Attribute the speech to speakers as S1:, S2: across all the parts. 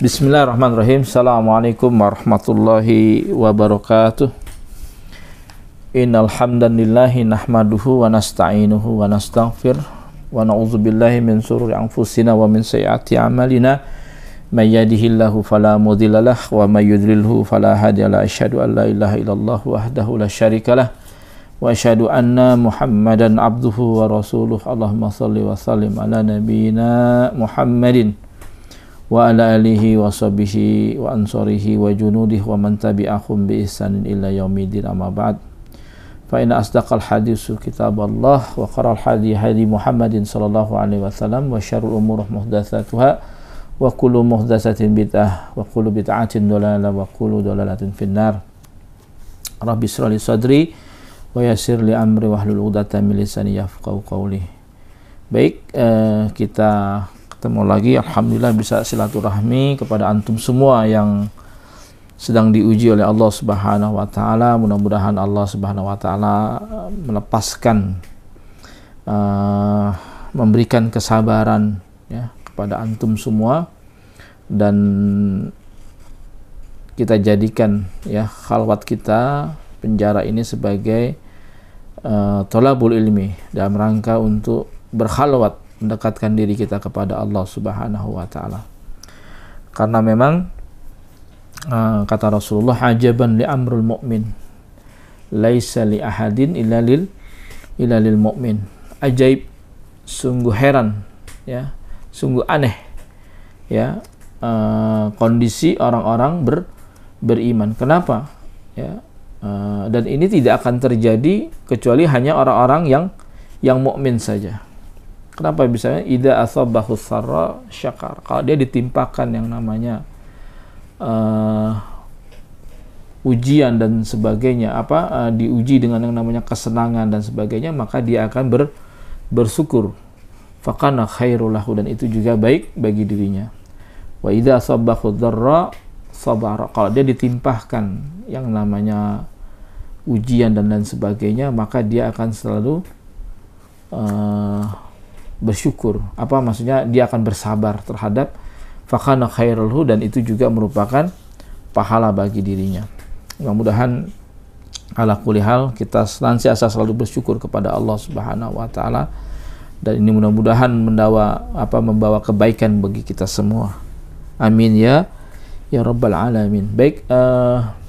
S1: Bismillahirrahmanirrahim. Assalamualaikum warahmatullahi wabarakatuh. Innal hamdalillahi nahmaduhu wa nasta'inuhu wa nastaghfir wa na'udzubillahi min shururi anfusina wa min sayyiati a'malina. May yahdihillahu fala mudhillalah wa may yudlilhu fala hadiyalah. Asyhadu an la ilaha illallah wahdahu la syarikalah wa asyhadu anna Muhammadan abduhu wa rasuluh. Allahumma shalli wa sallim ala nabiyyina Muhammadin wa ala alihi wa sahbihi wa ansarihi wa junudihi wa man tabi'ahum bi ihsanin ila yaumiddin, amma ba'd. Fa inna asdaqal haditsu kitaballah wa kharal hadi Muhammadin sallallahu alaihi wasallam wa syarrul umuri muhdatsatuha wa kullu muhdatsatin bid'ah wa kullu bid'atin dhalalah wa kullu dhalalatin finnar. Rabbi shrah li sadri wa yassir li amri wahlul 'uqdatam min lisani yafqahu qawli. Baik, kita ketemu lagi, alhamdulillah bisa silaturahmi kepada antum semua yang sedang diuji oleh Allah Subhanahu wa taala. Mudah-mudahan Allah Subhanahu wa taala melepaskan memberikan kesabaran ya kepada antum semua, dan kita jadikan ya khalwat kita, penjara ini sebagai thalabul ilmi, dalam rangka untuk berkhalwat, mendekatkan diri kita kepada Allah Subhanahu wa taala. Karena memang kata Rasulullah, ajaban li amrul mu'min laisa li ahadin illa lil mu'min. Ajaib, sungguh heran ya, sungguh aneh ya kondisi orang-orang beriman. Kenapa? Ya, dan ini tidak akan terjadi kecuali hanya orang-orang yang mukmin saja. Kenapa? Misalnya idza asabahu sarra syakar, kalau dia ditimpakan yang namanya ujian dan sebagainya, diuji dengan yang namanya kesenangan dan sebagainya, maka dia akan bersyukur. Fakana khairul lahu, dan itu juga baik bagi dirinya. Wa idza asabahu dharra sabara, kalau dia ditimpahkan yang namanya ujian dan lain sebagainya, maka dia akan selalu bersyukur. Apa maksudnya? Dia akan bersabar terhadap fakana khairul, dan itu juga merupakan pahala bagi dirinya. Mudah-mudahan ala kulli hal kita senantiasa selalu bersyukur kepada Allah Subhanahu wa taala, dan ini mudah-mudahan membawa kebaikan bagi kita semua. Amin ya rabbal alamin. Baik,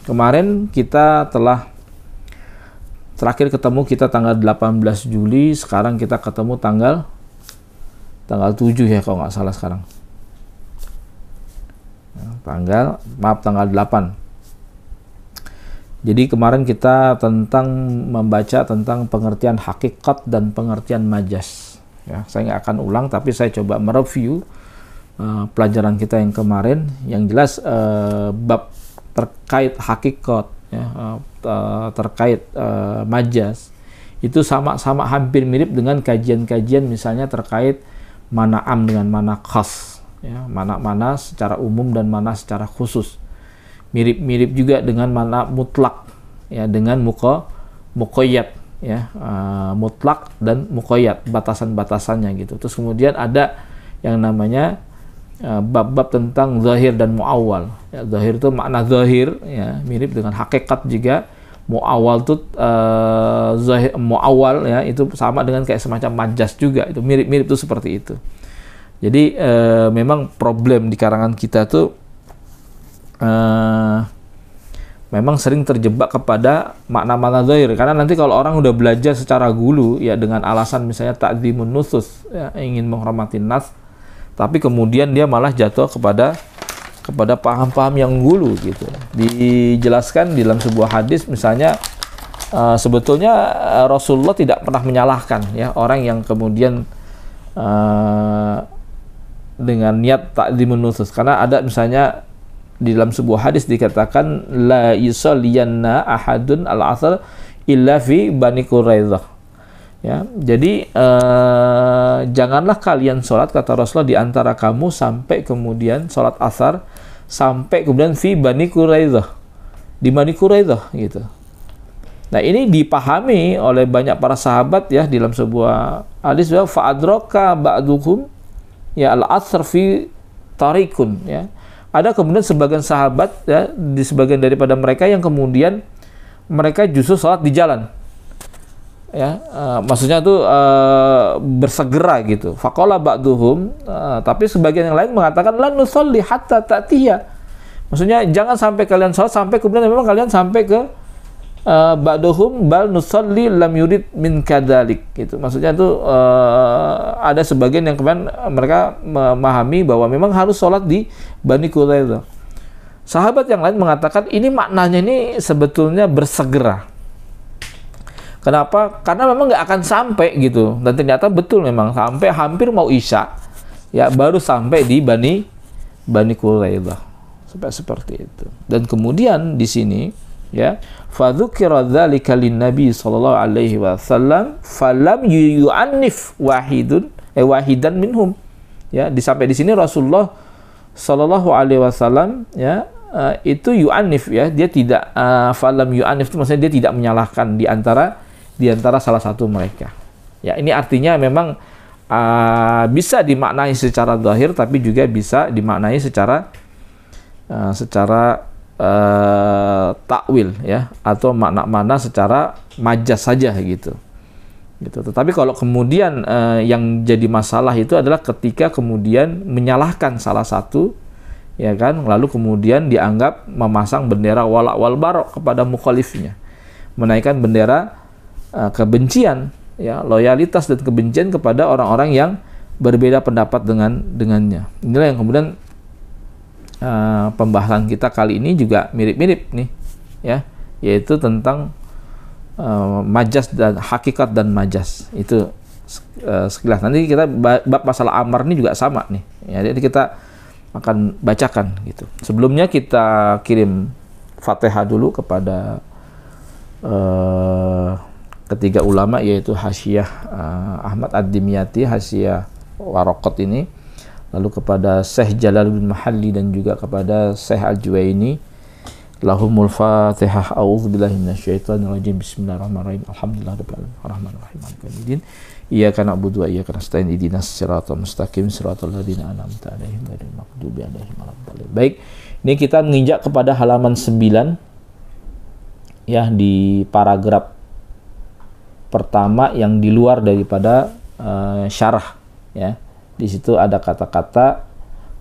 S1: kemarin kita telah terakhir ketemu kita tanggal 18 Juli, sekarang kita ketemu tanggal 7 ya kalau nggak salah sekarang. Tanggal 8. Jadi kemarin kita membaca tentang pengertian hakikat dan pengertian majas. Ya, saya nggak akan ulang, tapi saya coba mereview pelajaran kita yang kemarin. Yang jelas bab terkait hakikat, ya, terkait majas itu sama-sama hampir mirip dengan kajian-kajian misalnya terkait mana am dengan mana khas, ya, mana secara umum dan mana secara khusus. Mirip-mirip juga dengan mana mutlak ya dengan muqayyad ya, mutlak dan muqayyad, batasan-batasannya gitu. Terus kemudian ada yang namanya bab-bab tentang zahir dan muawwal. Ya, zahir itu makna zahir ya, mirip dengan hakikat juga. Muawwal itu zahir, muawwal ya, itu sama dengan kayak semacam majas juga, itu mirip-mirip tuh seperti itu. Jadi memang problem di karangan kita tuh memang sering terjebak kepada makna-makna zahir, karena nanti kalau orang udah belajar secara gulu ya dengan alasan misalnya ta'dzimun nusus ya, ingin menghormati nas, tapi kemudian dia malah jatuh kepada paham-paham yang gulu gitu. Dijelaskan di dalam sebuah hadis misalnya, sebetulnya Rasulullah tidak pernah menyalahkan ya orang yang kemudian dengan niat ta'dzimun nusus, karena ada misalnya di dalam sebuah hadis dikatakan la yusalliyanna ahadun al-'asr illa fi Bani Quraidzah. Ya, jadi janganlah kalian sholat, kata Rasulullah, di antara kamu sampai kemudian sholat asar sampai kemudian fi Bani Quraidzah, di Bani Quraidzah gitu. Nah, ini dipahami oleh banyak para sahabat ya di dalam sebuah hadis, ya, fa adraka ba'dukum ya al-asr fi tarikun, ya, Ada kemudian sebagian sahabat ya, di sebagian daripada mereka yang kemudian mereka justru sholat di jalan. Ya, maksudnya itu bersegera gitu. Faqala ba'duhum, tapi sebagian yang lain mengatakan la nusalli hatta ta'tiya. Maksudnya jangan sampai kalian sholat sampai kemudian memang kalian sampai ke ba'duhum bal nusalli lam yurid min kadzalik gitu. Maksudnya itu ada sebagian yang kemudian mereka memahami bahwa memang harus sholat di Bani Quraidah. Sahabat yang lain mengatakan ini maknanya ini sebetulnya bersegera. Kenapa? Karena memang nggak akan sampai gitu. Dan ternyata betul memang sampai hampir mau isya, ya baru sampai di Bani Quraidah. Sampai seperti itu. Dan kemudian di sini, ya, fadzukira dzalika lin-nabi sallallahu alaihi wasallam falam yu'annif wahidan minhum. Ya, sampai di sini Rasulullah sallallahu alaihi wasallam ya itu yu'annif ya, dia tidak falam yu'annif itu maksudnya dia tidak menyalahkan di antara salah satu mereka. Ya, ini artinya memang bisa dimaknai secara zahir tapi juga bisa dimaknai secara takwil ya, atau makna-makna secara majas saja gitu. Tetapi kalau kemudian yang jadi masalah itu adalah ketika kemudian menyalahkan salah satu, ya kan, lalu kemudian dianggap memasang bendera wala wal barok kepada mukhalifnya, menaikkan bendera kebencian, ya, loyalitas dan kebencian kepada orang-orang yang berbeda pendapat dengannya. Inilah yang kemudian pembahasan kita kali ini juga mirip-mirip nih, ya, yaitu tentang majas dan hakikat dan majas itu sekilas. Nanti kita bab masalah amar ini juga sama nih, ya, jadi kita akan bacakan gitu. Sebelumnya kita kirim Fatihah dulu kepada ketiga ulama, yaitu Hasyiah Ahmad Ad-Dimyati, Hasyiah Waraqat ini, lalu kepada Syekh Jalaluddin Mahalli dan juga kepada Syekh Al-Juwaini. Lahumul Fatihah. A'udzubillahi minasyaitonir rajim. Bismillahirrahmanirrahim. Alhamdulillahirabbil alamin. Arrahmanirrahim. Maliki yaumiddin. Iyyaka na'budu wa iyyaka nasta'in. Ihdinas siratal mustaqim. Siratal ladzina an'amta 'alaihim ghairil maghdubi 'alaihim waladdallin. Baik, ini kita menginjak kepada halaman 9 ya, di paragraf pertama yang di luar daripada syarah ya. Di situ ada kata-kata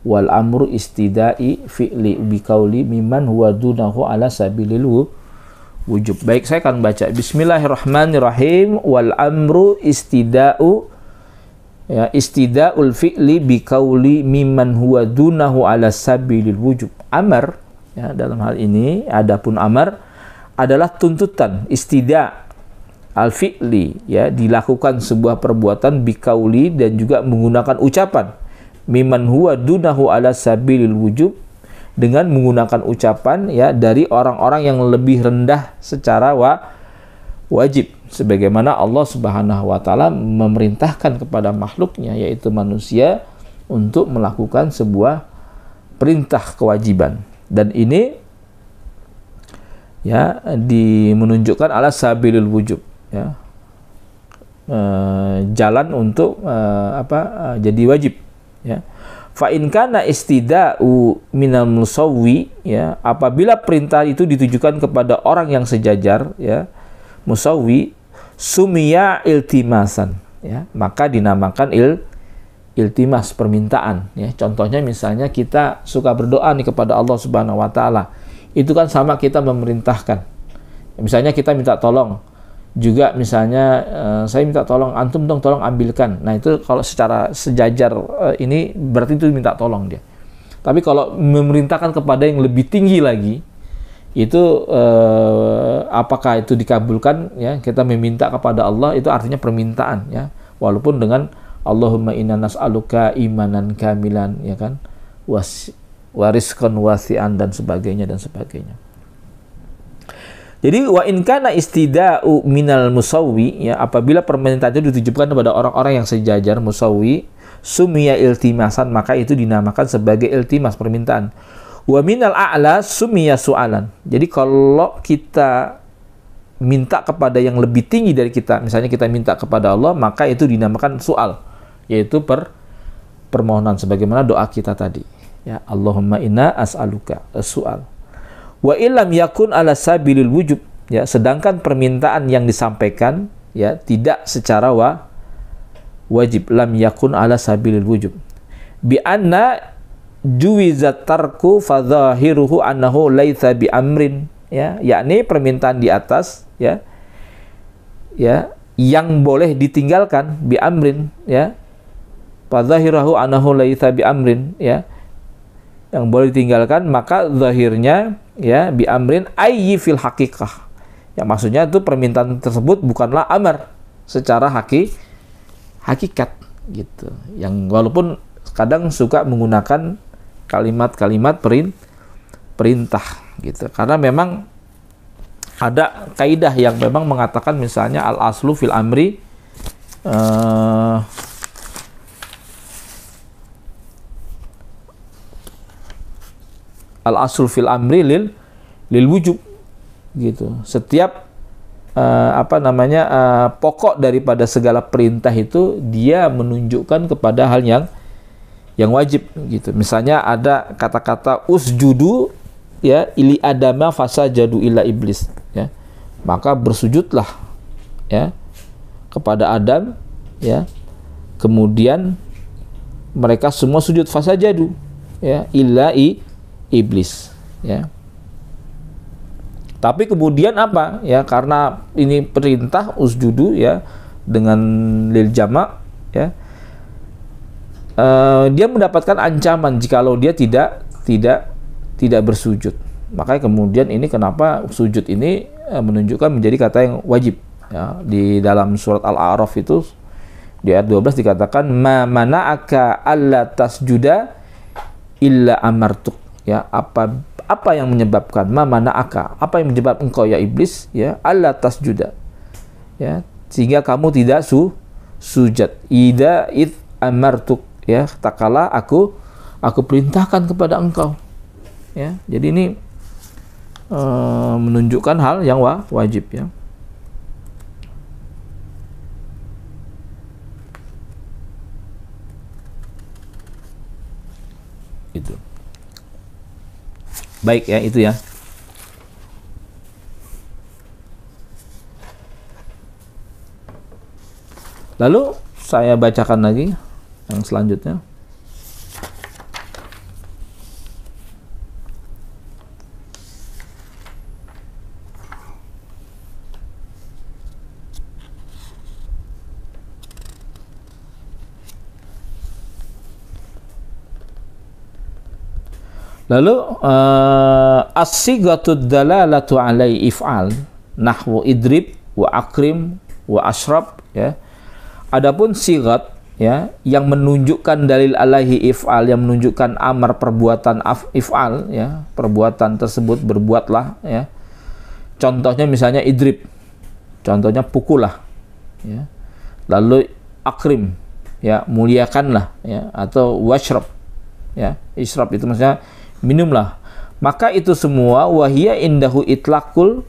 S1: wal amru istidai fi'li biqauli mimman huwa dunahu ala sabilil wujub. Baik, saya akan baca. Bismillahirrahmanirrahim. Wal amru istida'u, ya, istidaul fi'li biqauli mimman huwa dunahu ala sabilil wujub. Amar, ya, dalam hal ini adapun amar adalah tuntutan, istida al fi'li, ya, dilakukan sebuah perbuatan biqauli dan juga menggunakan ucapan mimman huwa dunahu ala sabilil wujub, dengan menggunakan ucapan, ya, dari orang-orang yang lebih rendah secara wajib, sebagaimana Allah Subhanahu wa taala memerintahkan kepada makhluknya, yaitu manusia, untuk melakukan sebuah perintah kewajiban. Dan ini, ya, menunjukkan ala sabilil wujub, ya, jalan untuk jadi wajib. Ya, fa in kana istida'u minal musawwi, ya, apabila perintah itu ditujukan kepada orang yang sejajar, ya, musawwi, sumiya iltimasan, ya, maka dinamakan iltimas, permintaan, ya. Contohnya misalnya kita suka berdoa nih kepada Allah Subhanahu wa taala, itu kan sama kita memerintahkan. Misalnya kita minta tolong juga, misalnya saya minta tolong antum dong, tolong ambilkan. Nah, itu kalau secara sejajar ini berarti itu minta tolong dia. Tapi kalau memerintahkan kepada yang lebih tinggi lagi, itu apakah itu dikabulkan, ya, kita meminta kepada Allah, itu artinya permintaan, ya, walaupun dengan Allahumma inna nas'aluka imanan kamilan, ya kan, warizqan wasi'an dan sebagainya dan sebagainya. Jadi wa in kana istida'u minal musawwi, ya, apabila permintaan itu ditujukan kepada orang-orang yang sejajar, musawwi, sumiya iltimasan, maka itu dinamakan sebagai iltimas, permintaan. Wa minal a'la sumiya su'alan. Jadi kalau kita minta kepada yang lebih tinggi dari kita, misalnya kita minta kepada Allah, maka itu dinamakan su'al, yaitu permohonan, sebagaimana doa kita tadi. Ya, Allahumma inna as'aluka as-su'al. Wa illam yakun ala sabilil wujub, ya, sedangkan permintaan yang disampaikan ya tidak secara wajib, lam yakun ala sabilil wujub. Bi anna juwizat tarku fa dhahiruhu annahu laitsa bi amrin, ya, yakni permintaan di atas ya yang boleh ditinggalkan bi amrin, ya, fa dhahiruhu annahu laitsa bi amrin, ya, yang boleh ditinggalkan, maka zahirnya ya bi amrin ayyi fil haqiqah. Ya, maksudnya itu permintaan tersebut bukanlah amar secara hakikat gitu. Yang walaupun kadang suka menggunakan kalimat-kalimat perintah gitu. Karena memang ada kaidah yang memang mengatakan misalnya al aslu fil amri al-asul fil amri lil wujub gitu. Setiap pokok daripada segala perintah itu dia menunjukkan kepada hal yang wajib gitu. Misalnya ada kata-kata usjudu ya ili adama fasajadu illa iblis, ya. Maka bersujudlah ya kepada Adam, ya. Kemudian mereka semua sujud fasajadu ya illa iblis, ya. Tapi kemudian apa ya, karena ini perintah usjudu ya dengan lil jama' ya, dia mendapatkan ancaman jikalau dia tidak bersujud. Makanya kemudian ini kenapa sujud ini menunjukkan menjadi kata yang wajib ya. Di dalam surat Al-A'raf itu di ayat 12 dikatakan ma mana'aka alla tasjuda illa amartuk, ya, apa yang menyebabkan mana'aka, apa yang menyebabkan engkau ya iblis ya alla tasjuda, ya, sehingga kamu tidak sujud ida id amartuk, ya, tak kala aku perintahkan kepada engkau, ya. Jadi ini menunjukkan hal yang wajib, ya. Itu baik ya, itu ya. Lalu saya bacakan lagi yang selanjutnya. Lalu as-sighatud dalalatu alai if'al nahwu idrib wa akrim wa ashrab, ya. Adapun sighat ya yang menunjukkan dalil alaihi if'al, yang menunjukkan amar perbuatan if'al, ya, perbuatan tersebut berbuatlah, ya. Contohnya misalnya idrib, contohnya pukullah, ya. Lalu akrim, ya, muliakanlah, ya, atau washrab, ya, ishrab itu maksudnya minumlah. Maka itu semua wahia indahu itlaqul,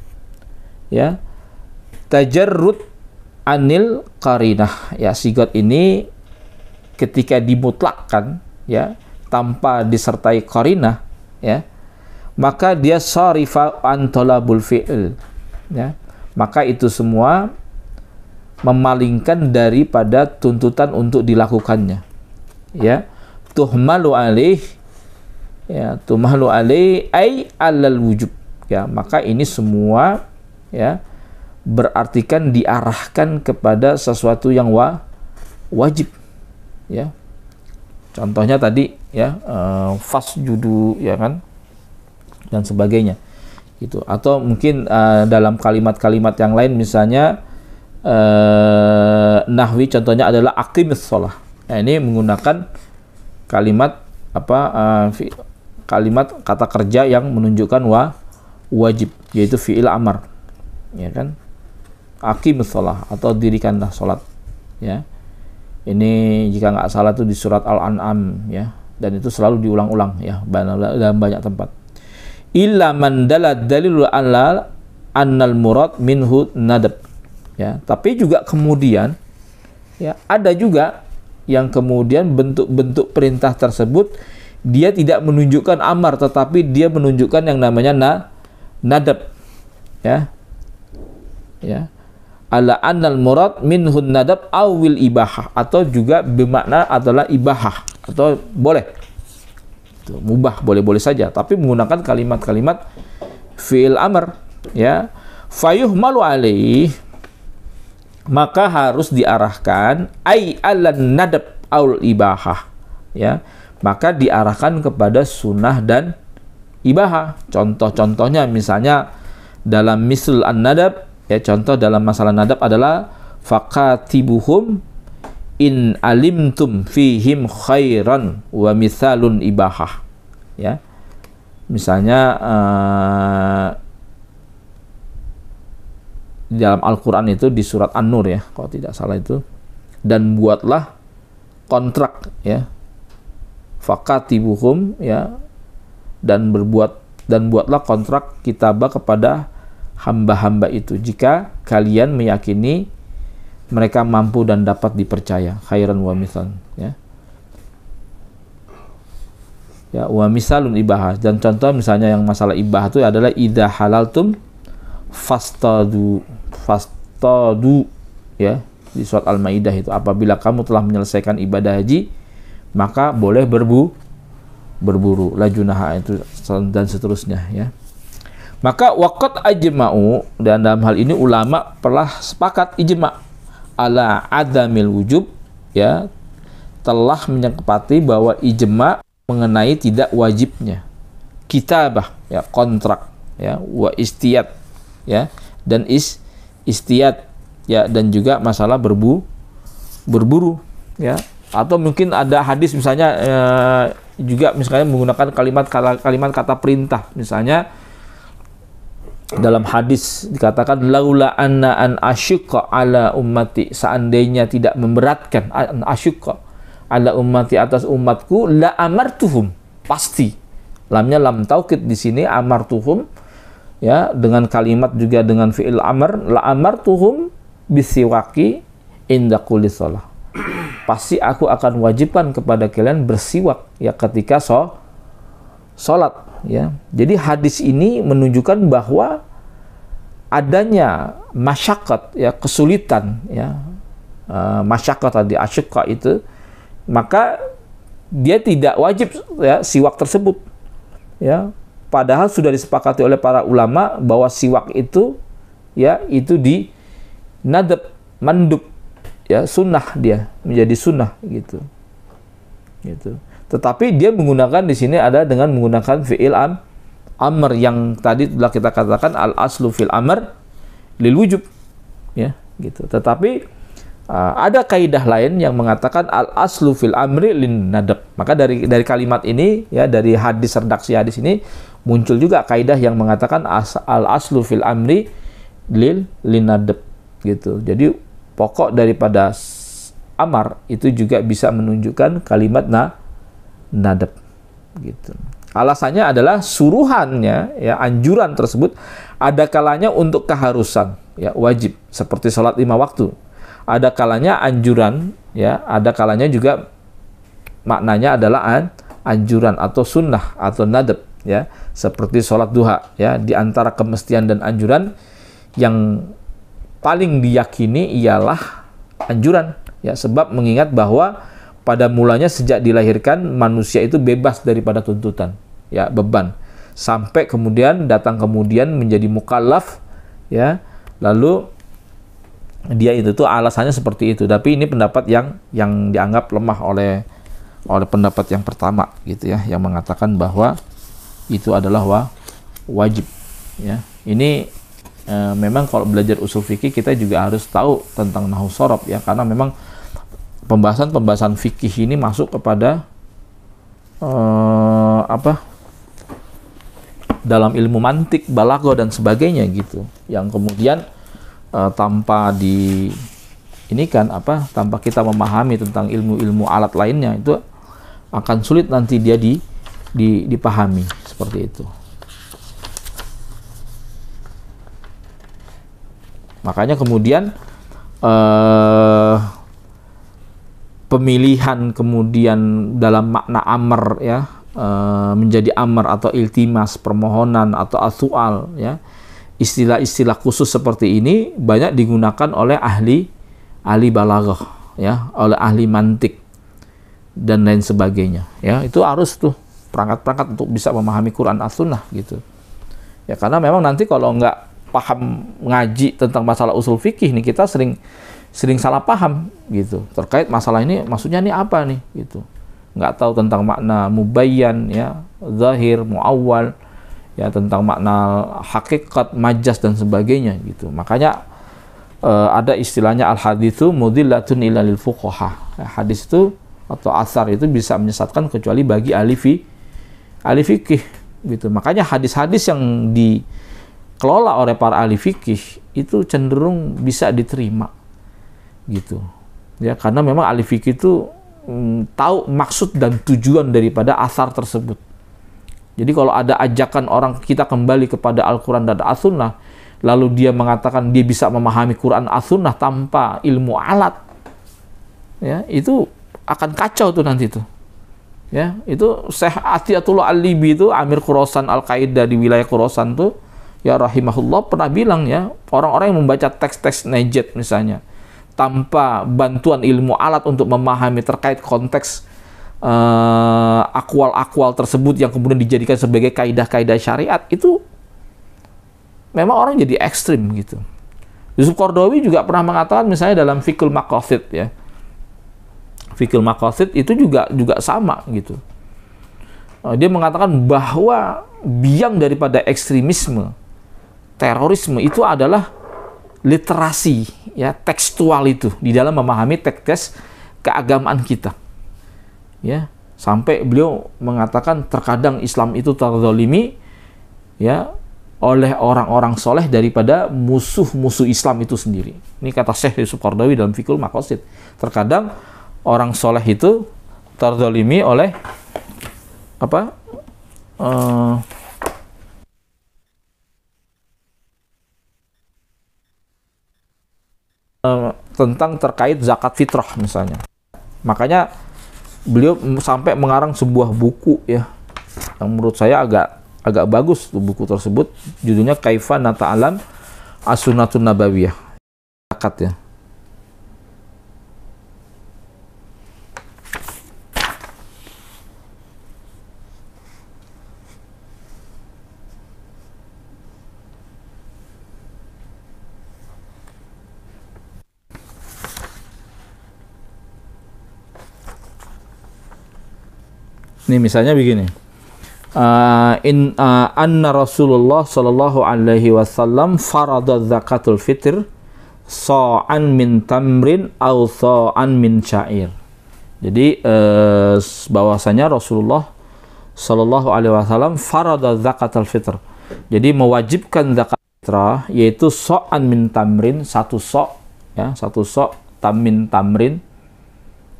S1: ya, tajarrud anil qarinah, ya. Sigat ini ketika dimutlakkan, ya, tanpa disertai qarinah, ya, maka dia sarifa an talabul fi'il, ya. Maka itu semua memalingkan daripada tuntutan untuk dilakukannya, ya. Tuhmalu alaih, ya, tuhmalu alaih ay alal wujub, ya. Maka ini semua, ya, berartikan diarahkan kepada sesuatu yang wajib, ya. Contohnya tadi, ya, fasjudu, ya kan, dan sebagainya gitu. Atau mungkin dalam kalimat-kalimat yang lain misalnya nahwi, contohnya adalah aqimis shalah. Nah, ini menggunakan kalimat kalimat kata kerja yang menunjukkan wajib, yaitu fi'il amar, ya kan, aqimis shalah atau dirikanlah salat, ya. Ini jika nggak salah itu di surat Al-An'am, ya, dan itu selalu diulang-ulang, ya, dalam banyak tempat. Illa man dalad dalilu ala annal murad minhu nadab, ya. Tapi juga kemudian, ya, ada juga yang kemudian bentuk-bentuk perintah tersebut dia tidak menunjukkan amar, tetapi dia menunjukkan yang namanya nadab, ya. Ya. Ala annal murad minhun nadab awil ibahah, atau juga bermakna adalah ibahah, atau boleh. Itu, mubah, boleh-boleh saja, tapi menggunakan kalimat-kalimat fi'il amr, ya. Fayuhmalu alaih, maka harus diarahkan ai alan nadab aul ibahah, ya. Maka diarahkan kepada sunnah dan ibahah. Contoh-contohnya misalnya dalam misl an-nadab, ya, contoh dalam masalah nadab adalah faqatibuhum in alimtum fihim khairan wa mithalun ibahah, ya. Misalnya di dalam Al-Quran itu di surat An-Nur, ya, kalau tidak salah itu, dan buatlah kontrak, ya, faqatibuhum, ya, dan buatlah kontrak kitabah kepada hamba-hamba itu jika kalian meyakini mereka mampu dan dapat dipercaya, khairan wa mithlan, ya. Ya, wa misalun ibahah, dan contoh misalnya yang masalah ibahah itu adalah idza halaltum fastadu, ya, di surat Al-Maidah itu, apabila kamu telah menyelesaikan ibadah haji maka boleh berburu, la junaha, itu dan seterusnya, ya. Maka waqad ajma'u, dan dalam hal ini ulama telah sepakat ijma' ala adamil wujub, ya, telah menyepakati bahwa ijma' mengenai tidak wajibnya kitabah, ya, kontrak, ya, wa istiyad, ya, dan istiyad, ya, dan juga masalah berburu, ya. Atau mungkin ada hadis misalnya juga misalnya menggunakan kalimat kata perintah. Misalnya dalam hadis dikatakan laula anna an asyqa ala ummati, seandainya tidak memberatkan, an asyqa ala ummati, atas umatku, la amartuhum, pasti lamnya lam taukid di sini, amartuhum, ya, dengan kalimat juga dengan fi'il amr, la amartuhum bisiwaki inda kulli shalah, pasti aku akan wajibkan kepada kalian bersiwak, ya, ketika sholat, ya. Jadi hadis ini menunjukkan bahwa adanya masyaqqat, ya, kesulitan, ya, masyaqqat tadi asyqa itu, maka dia tidak wajib, ya, siwak tersebut, ya. Padahal sudah disepakati oleh para ulama bahwa siwak itu, ya, itu di nadab, mandub, ya, sunnah, dia menjadi sunnah, gitu. Tetapi dia menggunakan di sini ada dengan menggunakan fi'il amr yang tadi telah kita katakan al aslu fil amr lil wujub, ya, gitu. Tetapi ada kaidah lain yang mengatakan al aslu fil amri lin nadab. Maka dari kalimat ini, ya, dari hadis, redaksi hadis ini muncul juga kaidah yang mengatakan al aslu fil amri lin nadab, gitu. Jadi pokok daripada amar itu juga bisa menunjukkan kalimat nadab, gitu. Alasannya adalah suruhannya, ya, anjuran tersebut ada kalanya untuk keharusan, ya, wajib, seperti sholat 5 waktu. Ada kalanya anjuran, ya, ada kalanya juga maknanya adalah anjuran atau sunnah atau nadab, ya, seperti sholat duha, ya. Di antara kemestian dan anjuran yang paling diyakini ialah anjuran, ya, sebab mengingat bahwa pada mulanya sejak dilahirkan manusia itu bebas daripada tuntutan, ya, beban, sampai kemudian datang menjadi mukallaf, ya, lalu dia itu tuh alasannya seperti itu. Tapi ini pendapat yang dianggap lemah oleh pendapat yang pertama, gitu, ya, yang mengatakan bahwa itu adalah wajib, ya. Ini memang kalau belajar usul fikih kita juga harus tahu tentang nahwu shorof, ya, karena memang pembahasan fikih ini masuk kepada dalam ilmu mantik, balaghah dan sebagainya, gitu, yang kemudian tanpa tanpa kita memahami tentang ilmu-ilmu alat lainnya, itu akan sulit nanti dia dipahami, seperti itu. Makanya kemudian pemilihan kemudian dalam makna amr, ya, menjadi amar atau iltimas, permohonan atau asual, ya. Istilah-istilah khusus seperti ini banyak digunakan oleh ahli balaghah, ya, oleh ahli mantik dan lain sebagainya, ya. Itu harus tuh perangkat-perangkat untuk bisa memahami Quran as-sunnah gitu. Ya, karena memang nanti kalau nggak paham ngaji tentang masalah usul fikih nih, kita sering salah paham gitu terkait masalah ini, maksudnya ini apa nih gitu. Nggak tahu tentang makna mubayyan, ya, zahir, muawwal, ya, tentang makna hakikat, majaz dan sebagainya gitu. Makanya ada istilahnya al-haditsu mudillatun illa lil fuqaha. Hadis itu atau asar itu bisa menyesatkan kecuali bagi ahli fikih gitu. Makanya hadis-hadis yang dikelola oleh para ahli fikih itu cenderung bisa diterima gitu. Ya, karena memang ahli fikih itu tahu maksud dan tujuan daripada asar tersebut. Jadi kalau ada ajakan orang kita kembali kepada Al-Quran dan As-Sunnah, lalu dia mengatakan dia bisa memahami Quran As-Sunnah tanpa ilmu alat, ya, itu akan kacau tuh nanti tuh. Ya, itu Syekh Atiyatullah Al-Libi itu Amir Khurasan Al-Qaeda di wilayah Khurasan tuh, ya rahimahullah, pernah bilang, ya, orang-orang yang membaca teks-teks Najd misalnya tanpa bantuan ilmu alat untuk memahami terkait konteks akwal-akwal tersebut yang kemudian dijadikan sebagai kaidah-kaidah syariat, itu memang orang jadi ekstrim gitu. Yusuf Qaradawi juga pernah mengatakan misalnya dalam Fiqhul Maqasid, ya, Fiqhul Maqasid itu juga sama gitu. Dia mengatakan bahwa biang daripada ekstremisme, terorisme itu adalah literasi, ya, tekstual itu di dalam memahami teks keagamaan kita, ya. Sampai beliau mengatakan terkadang Islam itu terzalimi, ya, oleh orang-orang soleh daripada musuh-musuh Islam itu sendiri. Ini kata Syekh Yusuf Qaradawi dalam Fiqhul Maqasid. Terkadang orang soleh itu terzalimi oleh apa? Tentang terkait zakat fitrah misalnya. Makanya beliau sampai mengarang sebuah buku, ya, yang menurut saya agak bagus tuh buku tersebut. Judulnya Kaifa Nata'alam As-Sunnatun Nabawiyah, zakat, ya. Ini misalnya begini. Anna Rasulullah sallallahu alaihi wasallam farada zakatul fitr sa'an min tamrin aw sa'an min sya'ir. Jadi bahwasanya Rasulullah sallallahu alaihi wasallam farada zakatul fitr. Jadi mewajibkan zakat fitrah yaitu sa'an min tamrin, satu sa', ya, satu sa' min tamrin,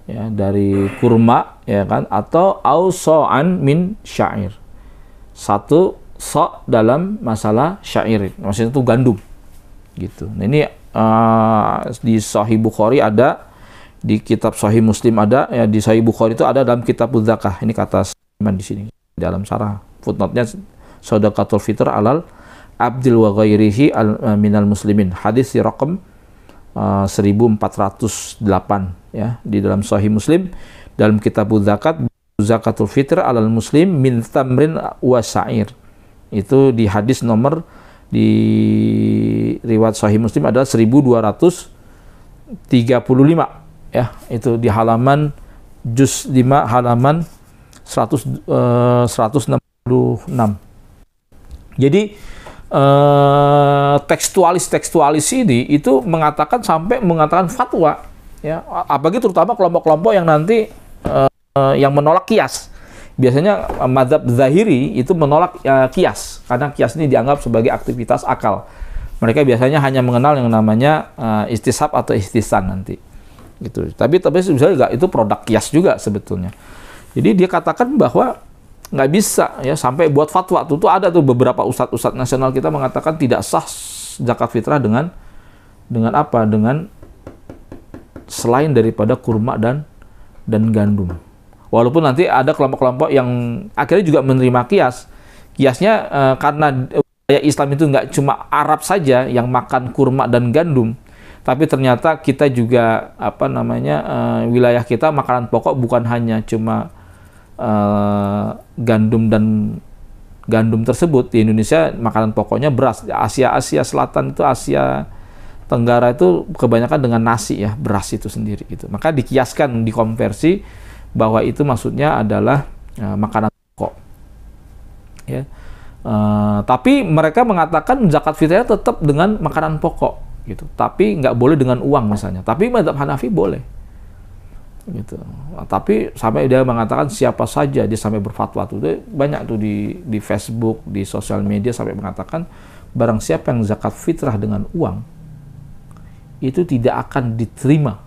S1: ya, dari kurma, ya kan, atau auso'an min syair, satu so' dalam masalah syair, maksudnya itu gandum gitu. Nah, ini di Sahih Bukhari ada, di kitab Sahih Muslim ada, ya, di Sahih Bukhari itu ada dalam kitab Zakah. Ini kata Iman di sini dalam syarah footnote-nya, Shadaqatul Fitr alal abdil wa ghairihi minal muslimin, hadis di raqam 1408, ya, di dalam Sahih Muslim dalam kitab zakat, zakatul fitr alal muslim min tamrin wa sa'ir. Itu di hadis nomor di riwayat Sahih Muslim adalah 1235, ya, itu di halaman juz 5 halaman 166. Jadi tekstualis ini itu sampai mengatakan fatwa, ya, apalagi terutama kelompok-kelompok yang nanti yang menolak kias. Biasanya mazhab Zahiri itu menolak kias, karena kias ini dianggap sebagai aktivitas akal. Mereka biasanya hanya mengenal yang namanya istishab atau ihtisan nanti, gitu. Tapi sebenarnya itu produk kias juga sebetulnya. Jadi dia katakan bahwa nggak bisa, ya, sampai buat fatwa. Tuh ada tuh beberapa ustadz nasional kita mengatakan tidak sah zakat fitrah dengan apa? Dengan selain daripada kurma dan gandum. Walaupun nanti ada kelompok-kelompok yang akhirnya juga menerima kias. Kiasnya karena budaya Islam itu nggak cuma Arab saja yang makan kurma dan gandum, tapi ternyata kita juga wilayah kita makanan pokok bukan hanya cuma gandum dan gandum tersebut. Di Indonesia makanan pokoknya beras. Asia Selatan itu, Asia Tenggara itu kebanyakan dengan nasi ya, beras itu sendiri gitu. Maka dikiaskan, dikonversi bahwa itu maksudnya adalah makanan pokok. Ya. Tapi mereka mengatakan zakat fitrah tetap dengan makanan pokok gitu. Tapi nggak boleh dengan uang misalnya. Tapi mazhab Hanafi boleh. Gitu. Tapi sampai dia mengatakan siapa saja, dia sampai berfatwa tuh. Banyak tuh di Facebook, di sosial media sampai mengatakan barang siapa yang zakat fitrah dengan uang itu tidak akan diterima,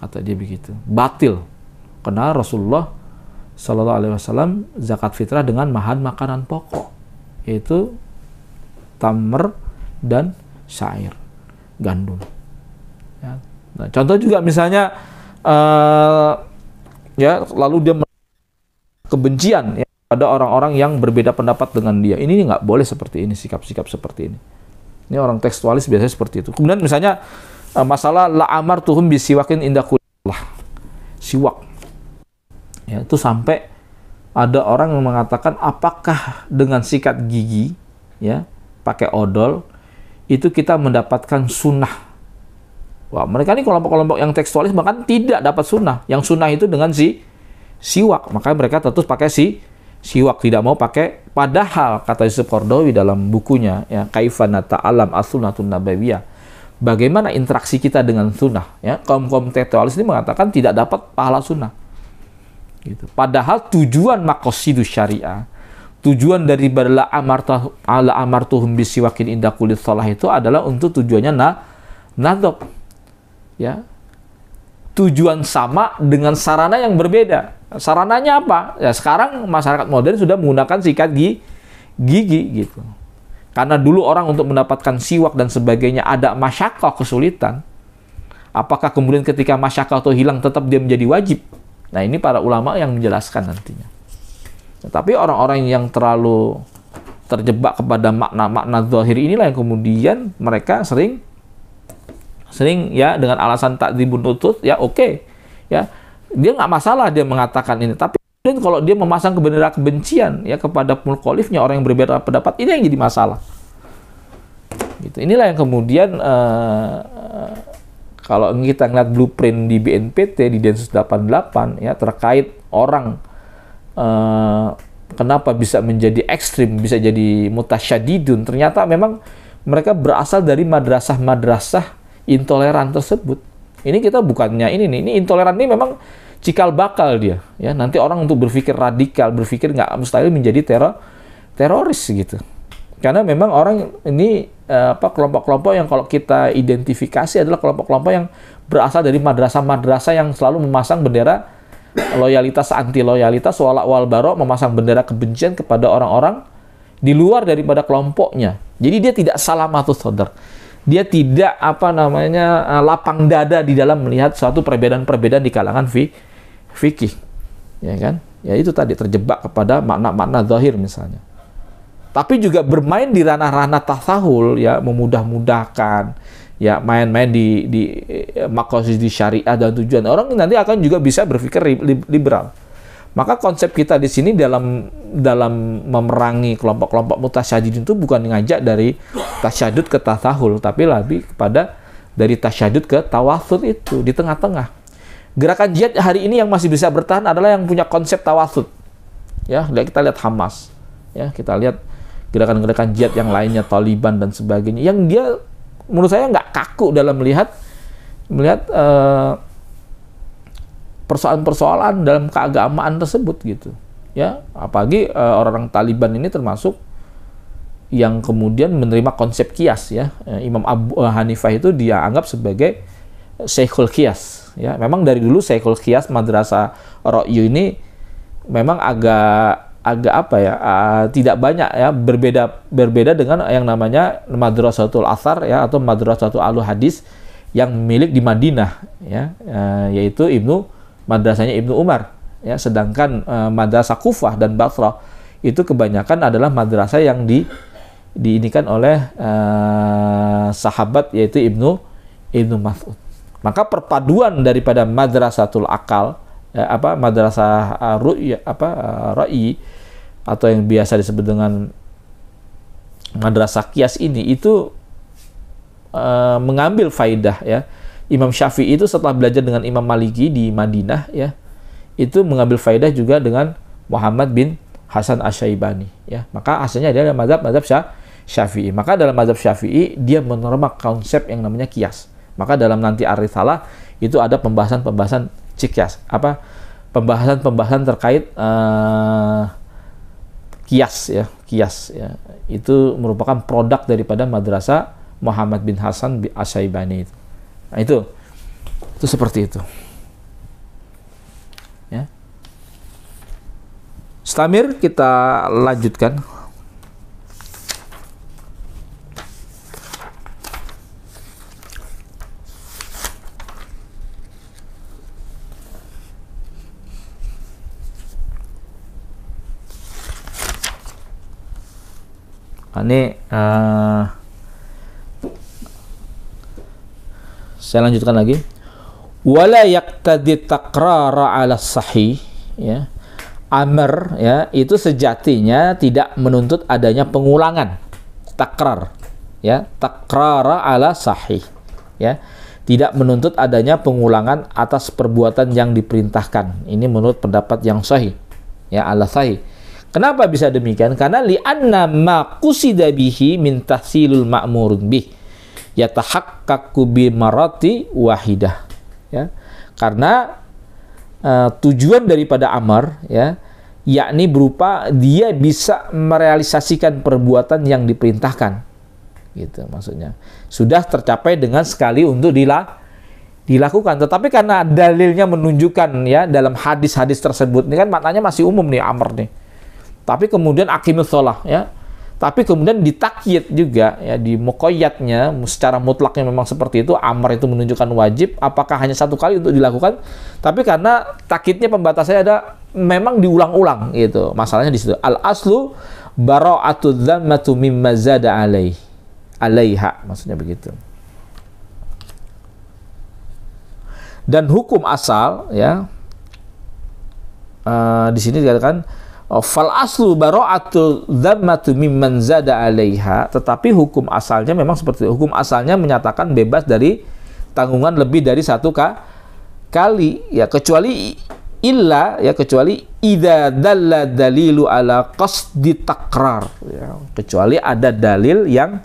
S1: kata dia begitu. Batil. Karena Rasulullah Sallallahu Alaihi Wasallam zakat fitrah dengan makanan pokok, yaitu tamr dan syair, gandum. Ya. Nah, contoh juga misalnya, lalu dia kebencian ya, pada orang-orang yang berbeda pendapat dengan dia. Ini nggak boleh seperti ini, sikap-sikap seperti ini. Ini orang tekstualis biasanya seperti itu. Kemudian misalnya masalah la amartuhum bisiwakin inda kullah, siwak. Ya, itu sampai ada orang yang mengatakan apakah dengan sikat gigi ya pakai odol itu kita mendapatkan sunnah. Wah, mereka ini kelompok-kelompok yang tekstualis bahkan tidak dapat sunnah. Yang sunnah itu dengan siwak. Makanya mereka tetap pakai siwak, tidak mau pakai. Padahal kata Yusuf Qaradawi dalam bukunya ya Kaifana Ta'alam As-Sunnatun Nabawiyah, bagaimana interaksi kita dengan sunnah ya, kaum tekstualis ini mengatakan tidak dapat pahala sunnah. Gitu. Padahal tujuan maqasidus syariah, tujuan dari la amartuhum bisiwakin inda kulli shalah itu adalah untuk tujuannya nadhab. Ya. Tujuan sama dengan sarana yang berbeda. Sarananya apa? Ya sekarang masyarakat modern sudah menggunakan sikat gigi gitu. Karena dulu orang untuk mendapatkan siwak dan sebagainya ada masyaqqah, kesulitan. Apakah kemudian ketika masyaqqah itu hilang tetap dia menjadi wajib? Nah, ini para ulama yang menjelaskan nantinya. Tapi orang-orang yang terlalu terjebak kepada makna-makna zahir inilah yang kemudian mereka sering ya dengan alasan takdzibun nutut ya oke. Ya, dia nggak masalah dia mengatakan ini. Tapi kalau dia memasang bendera kebencian ya kepada mukhalifnya, orang yang berbeda pendapat, ini yang jadi masalah. Gitu. Inilah yang kemudian kalau kita ngeliat blueprint di BNPT, di Densus 88, ya, terkait orang kenapa bisa menjadi ekstrim, bisa jadi mutasyadidun, ternyata memang mereka berasal dari madrasah-madrasah intoleran tersebut. Ini kita bukannya ini intoleran ini memang cikal bakal dia. Ya, nanti orang untuk berpikir radikal, berpikir nggak mustahil menjadi teroris gitu. Karena memang orang ini kelompok-kelompok yang kalau kita identifikasi adalah kelompok-kelompok yang berasal dari madrasah-madrasah yang selalu memasang bendera loyalitas, anti loyalitas, wala wal barok, memasang bendera kebencian kepada orang-orang di luar daripada kelompoknya. Jadi dia tidak salamatus sadar. Dia tidak lapang dada di dalam melihat suatu perbedaan-perbedaan di kalangan fikih. Ya kan? Ya itu tadi terjebak kepada makna-makna zahir misalnya. Tapi juga bermain di ranah-ranah tasahul ya, memudah-mudahkan ya, main-main di maqasid syariah dan tujuan. Orang nanti akan juga bisa berpikir liberal. Maka konsep kita di sini dalam memerangi kelompok-kelompok mutasyadidin itu bukan ngajak dari tasyadud ke tasahul, tapi lebih kepada dari tasyadud ke tawasud, itu di tengah-tengah. Gerakan jihad hari ini yang masih bisa bertahan adalah yang punya konsep tawasud. Ya, kita lihat Hamas. Ya, kita lihat gerakan-gerakan jihad yang lainnya, Taliban dan sebagainya, yang dia menurut saya nggak kaku dalam melihat persoalan-persoalan dalam keagamaan tersebut gitu. Ya, apalagi orang-orang Taliban ini termasuk yang kemudian menerima konsep kias ya. Imam Abu Hanifah itu dia anggap sebagai Syekhul Qiyas ya. Memang dari dulu Syekhul Qiyas Madrasah Ra'yu ini memang agak tidak banyak ya, berbeda dengan yang namanya Madrasatul Athar ya, atau Madrasatul Ahlul Hadis yang milik di Madinah ya, yaitu madrasahnya Ibnu Umar ya, sedangkan madrasah Kufah dan Basrah itu kebanyakan adalah madrasah yang diinikan oleh sahabat, yaitu Ibnu Mas'ud. Maka perpaduan daripada madrasatul akal, madrasah ra'i, atau yang biasa disebut dengan madrasah qiyas ini, itu mengambil faidah, ya. Imam Syafi'i itu setelah belajar dengan Imam Maliki di Madinah, ya, itu mengambil faidah juga dengan Muhammad bin Hasan Asy-Syaibani, ya. Maka hasilnya adalah mazhab Syafi'i. Maka dalam mazhab Syafi'i dia menerima konsep yang namanya qiyas. Maka dalam nanti Ar-Risalah itu ada pembahasan qiyas, pembahasan terkait qiyas, ya. Qiyas, ya. Itu merupakan produk daripada madrasah Muhammad bin Hasan Asy-Syaibani itu. Nah, itu seperti itu, ya. Istamir, kita lanjutkan. Ini saya lanjutkan lagi. Wala yaqtadi takrara ala sahih, ya. Amr, ya, itu sejatinya tidak menuntut adanya pengulangan. Takrar, ya, takrara ala sahih, ya. Tidak menuntut adanya pengulangan atas perbuatan yang diperintahkan. Ini menurut pendapat yang sahih, ya, ala sahih. Kenapa bisa demikian? Karena li'anna ma qusida bihi min tahsilul ma'murun bih yatahaqqaqu bi marati wahidah, ya. Karena tujuan daripada amar, ya, yakni berupa dia bisa merealisasikan perbuatan yang diperintahkan, gitu maksudnya. Sudah tercapai dengan sekali untuk dilakukan. Tetapi karena dalilnya menunjukkan, ya, dalam hadis-hadis tersebut, ini kan maknanya masih umum nih amar nih. Tapi kemudian aqimus shalah, ya. Tapi kemudian ditakyid juga, ya, di muqayyadnya secara mutlaknya memang seperti itu. Amar itu menunjukkan wajib, apakah hanya satu kali untuk dilakukan? Tapi karena takyidnya pembatasnya ada memang diulang-ulang, gitu. Masalahnya di situ. Al aslu bara'atu dzammatu mimma zada alaiha, maksudnya begitu. Dan hukum asal, ya, di sini dikatakan fal aslu bara'atu dzammatu mimman zada alaiha, tetapi hukum asalnya memang seperti itu. Hukum asalnya menyatakan bebas dari tanggungan lebih dari satu kali, ya, kecuali idza dalla dalilu ala qasdi takrar, ya, kecuali ada dalil yang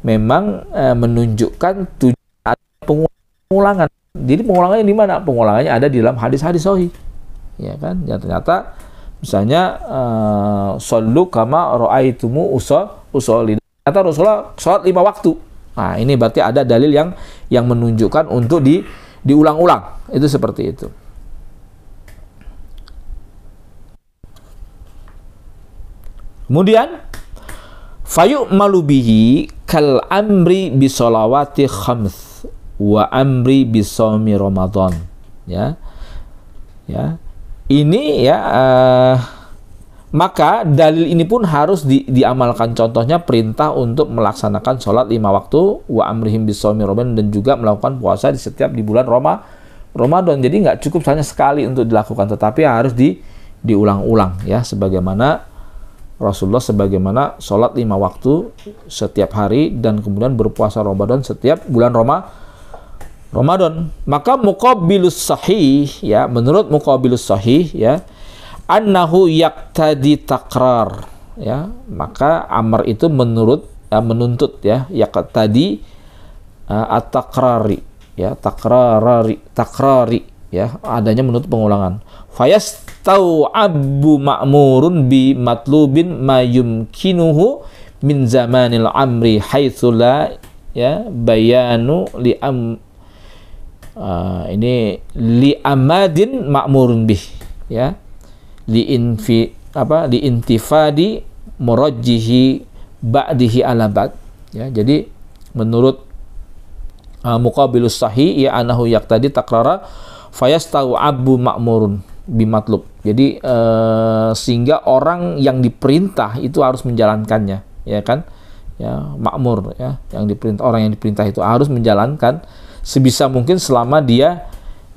S1: memang menunjukkan tujuan pengulangan. Jadi pengulangannya di mana? Pengulangannya ada di dalam hadis-hadis sahih, ya kan? Yang ternyata misalnya shollu kama ra'aitumu usolli. Kata Rasulullah sholat 5 waktu. Nah, ini berarti ada dalil yang menunjukkan untuk diulang-ulang. Itu seperti itu. Kemudian fayu'malu bihi kal amri bi sholawati khams wa amri bi shaumi Ramadan, ya. Ya. Ini, ya, maka dalil ini pun harus diamalkan. Contohnya perintah untuk melaksanakan sholat 5 waktu, wa amrihim bisawmi Ramadan, dan juga melakukan puasa di bulan Ramadan. Jadi nggak cukup hanya sekali untuk dilakukan, tetapi harus diulang-ulang, ya, sebagaimana Rasulullah sholat 5 waktu setiap hari dan kemudian berpuasa Ramadan setiap bulan Ramadan. Maka muqabilus sahih, ya, menurut muqabilus sahih, ya, annahu yaqtadi takrar, ya, maka amar itu menuntut, ya, yaqtadi at-takrari, ya, takrari, ya, adanya menuntut pengulangan. Fayastau'abbu ma'murun bi matlubin ma yumkinuhu min zamanil amri haitsu la, ya, bayanu ini li amadin ma'murun bih, ya, li intifadi murajjihi ba'dihi ala ba'd, ya. Jadi menurut muqabilus sahih, ya, anahu yaqtadi takrara fayastau abu ma'murun, bimatlub. Jadi sehingga orang yang diperintah itu harus menjalankannya, ya kan? Ya, makmur ya, yang diperintah, orang yang diperintah itu harus menjalankan sebisa mungkin selama dia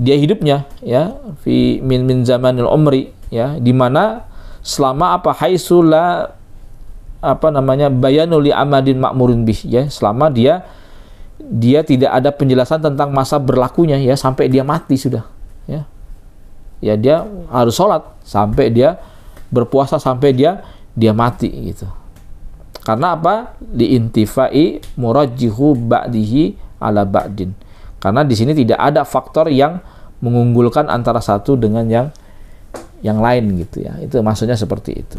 S1: hidupnya, ya, fi min zamanil umri, ya, di mana selama haitsula bayanu li amadin ma'murin bih, ya, selama dia tidak ada penjelasan tentang masa berlakunya, ya, sampai dia mati sudah, ya. Ya, dia harus sholat sampai dia berpuasa sampai dia mati gitu. Karena apa? Liintifai murajjihu ba'dihi ala ba'din. Karena di sini tidak ada faktor yang mengunggulkan antara satu dengan yang lain gitu, ya. Itu maksudnya seperti itu.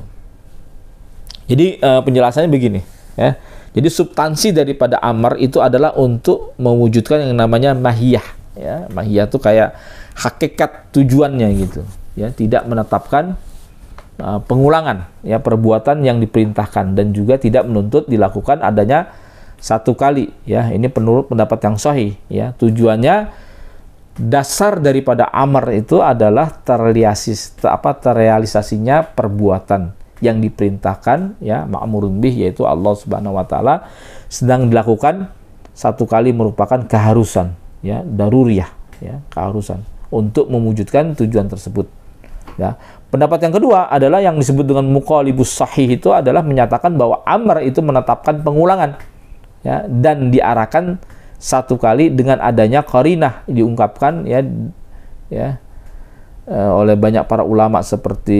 S1: Jadi penjelasannya begini, ya. Jadi substansi daripada amar itu adalah untuk mewujudkan yang namanya mahiyah, ya. Mahiyah itu kayak hakikat tujuannya gitu, ya. Tidak menetapkan pengulangan, ya, perbuatan yang diperintahkan, dan juga tidak menuntut dilakukan adanya satu kali, ya. Ini menurut pendapat yang sahih, ya. Tujuannya, dasar daripada amar itu adalah terrealisasinya perbuatan yang diperintahkan, ya, ma'murun bih, yaitu Allah Subhanahu wa taala, sedang dilakukan satu kali merupakan keharusan, ya, daruriyah, ya, keharusan untuk mewujudkan tujuan tersebut, ya. Pendapat yang kedua adalah yang disebut dengan muqalibus sahih, itu adalah menyatakan bahwa amar itu menetapkan pengulangan, ya, dan diarahkan satu kali dengan adanya qarinah, diungkapkan, ya, oleh banyak para ulama seperti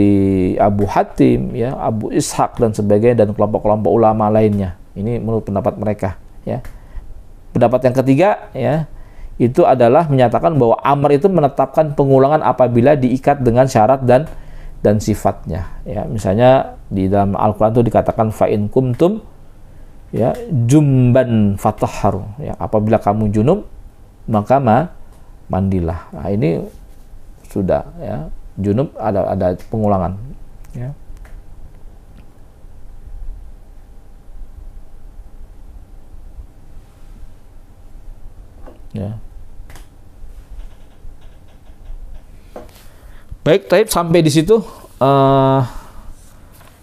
S1: Abu Hatim, ya, Abu Ishaq dan sebagainya, dan kelompok-kelompok ulama lainnya. Ini menurut pendapat mereka, ya. Pendapat yang ketiga, ya, itu adalah menyatakan bahwa amar itu menetapkan pengulangan apabila diikat dengan syarat dan sifatnya, ya. Misalnya di dalam Al-Qur'an itu dikatakan fa'in kumtum, ya, jumban fatahharu, ya, apabila kamu junub maka mandilah. Nah, ini sudah, ya, junub ada pengulangan, ya. Ya. Baik, taib, sampai di situ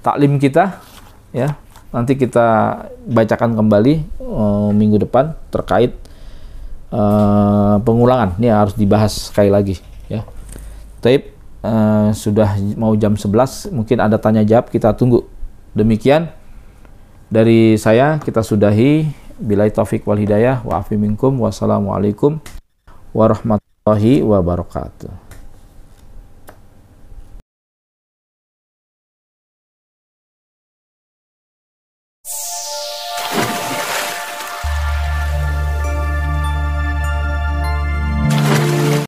S1: taklim kita, ya. Nanti kita bacakan kembali minggu depan terkait pengulangan. Ini harus dibahas sekali lagi, ya. Taib, sudah mau jam 11, mungkin ada tanya jawab, kita tunggu. Demikian dari saya, kita sudahi. Billahi taufik wal hidayah, wa afi minkum, wassalamualaikum warahmatullahi wabarakatuh.